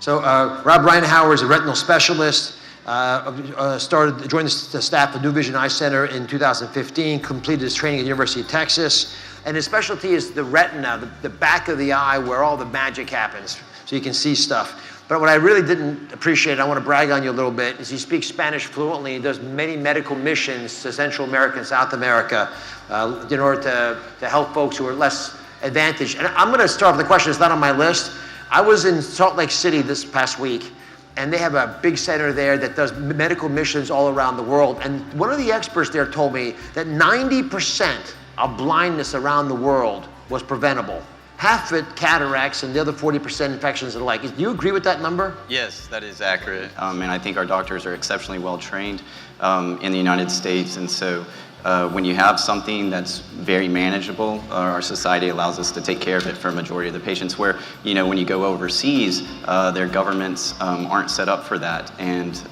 So Rob Reinauer is a retinal specialist. Joined the staff of New Vision Eye Center in 2015, completed his training at the University of Texas, and his specialty is the retina, the back of the eye where all the magic happens, so you can see stuff. But what I really didn't appreciate, I want to brag on you a little bit, is he speaks Spanish fluently and does many medical missions to Central America and South America in order to help folks who are less advantaged. And I'm going to start with a question that's not on my list. I was in Salt Lake City this past week, and they have a big center there that does medical missions all around the world. And one of the experts there told me that 90% of blindness around the world was preventable. Half of it cataracts and the other 40% infections and the like. Do you agree with that number? Yes, that is accurate. And I think our doctors are exceptionally well trained in the United States. And so when you have something that's very manageable, our society allows us to take care of it for a majority of the patients, where, you know, when you go overseas, their governments aren't set up for that. And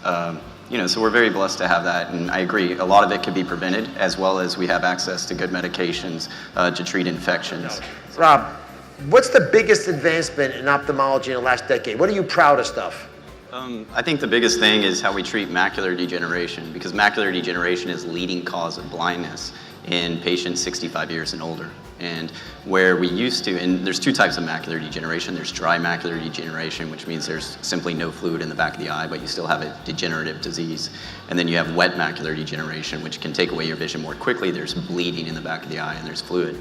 you know, so we're very blessed to have that, and I agree, a lot of it could be prevented, as well as we have access to good medications to treat infections. Rob, what's the biggest advancement in ophthalmology in the last decade? What are you proudest of? I think the biggest thing is how we treat macular degeneration, because macular degeneration is the leading cause of blindness in patients 65 years and older. And where we used to, and there's two types of macular degeneration. There's dry macular degeneration, which means there's simply no fluid in the back of the eye, but you still have a degenerative disease. And then you have wet macular degeneration, which can take away your vision more quickly. There's bleeding in the back of the eye and there's fluid.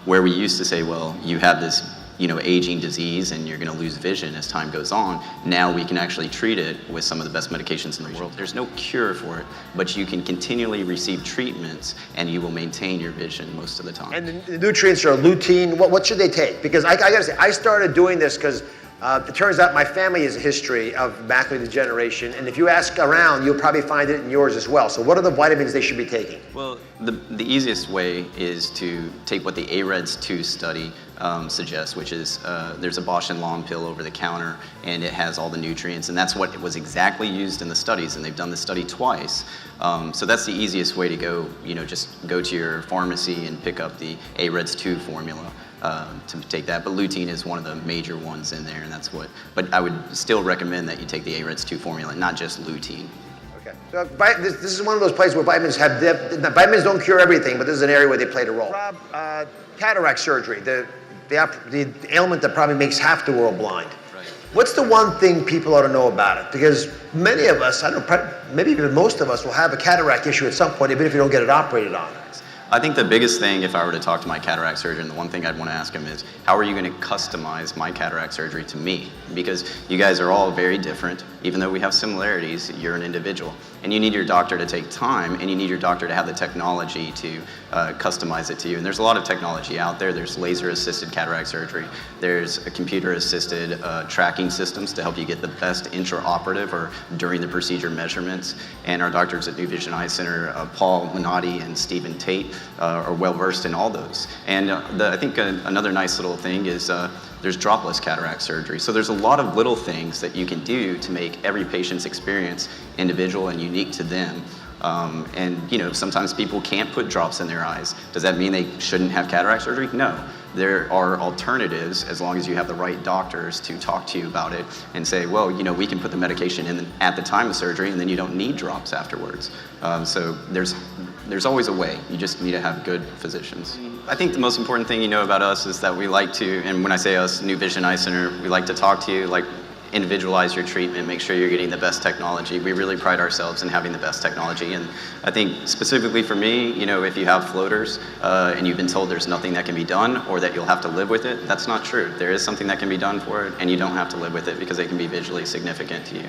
Where we used to say, well, you have this, you know, aging disease and you're going to lose vision as time goes on. Now we can actually treat it with some of the best medications in the world. There's no cure for it, but you can continually receive treatments and you will maintain your vision most of the time. And the nutrients are lutein. What should they take? Because I got to say, I started doing this because it turns out my family has a history of macular degeneration, and if you ask around, you'll probably find it in yours as well. So what are the vitamins they should be taking? Well, the easiest way is to take what the AREDS 2 study suggests, which is there's a Bausch and Lomb pill over the counter, and it has all the nutrients, and that's what was exactly used in the studies, and they've done the study twice. So that's the easiest way to go, you know, just go to your pharmacy and pick up the AREDS 2 formula. To take that, but lutein is one of the major ones in there, and that's what, but I would still recommend that you take the AREDS 2 formula, not just lutein. Okay, so this is one of those places where vitamins have, vitamins don't cure everything, but this is an area where they played a role. Rob, cataract surgery, the ailment that probably makes half the world blind. Right. What's the one thing people ought to know about it? Because many of us, I don't know, maybe even most of us will have a cataract issue at some point, even if you don't get it operated on. I think the biggest thing, if I were to talk to my cataract surgeon, the one thing I'd want to ask him is, how are you going to customize my cataract surgery to me? Because you guys are all very different. Even though we have similarities, you're an individual. And you need your doctor to take time, and you need your doctor to have the technology to customize it to you. And there's a lot of technology out there. There's laser-assisted cataract surgery. There's computer-assisted tracking systems to help you get the best intraoperative or during the procedure measurements. And our doctors at New Vision Eye Center, Paul Minotti and Stephen Tate, are well versed in all those. And I think another nice little thing is there's dropless cataract surgery. So there's a lot of little things that you can do to make every patient's experience individual and unique to them. And you know, sometimes people can't put drops in their eyes. Does that mean they shouldn't have cataract surgery? No. There are alternatives as long as you have the right doctors to talk to you about it and say, well, you know, we can put the medication in at the time of surgery and then you don't need drops afterwards. So there's always a way. You just need to have good physicians. I think the most important thing you know about us is that we like to, and when I say us, New Vision Eye Center, we like to talk to you, like individualize your treatment, make sure you're getting the best technology. We really pride ourselves in having the best technology. And I think specifically for me, you know, if you have floaters and you've been told there's nothing that can be done or that you'll have to live with it, that's not true. There is something that can be done for it, and you don't have to live with it because it can be visually significant to you.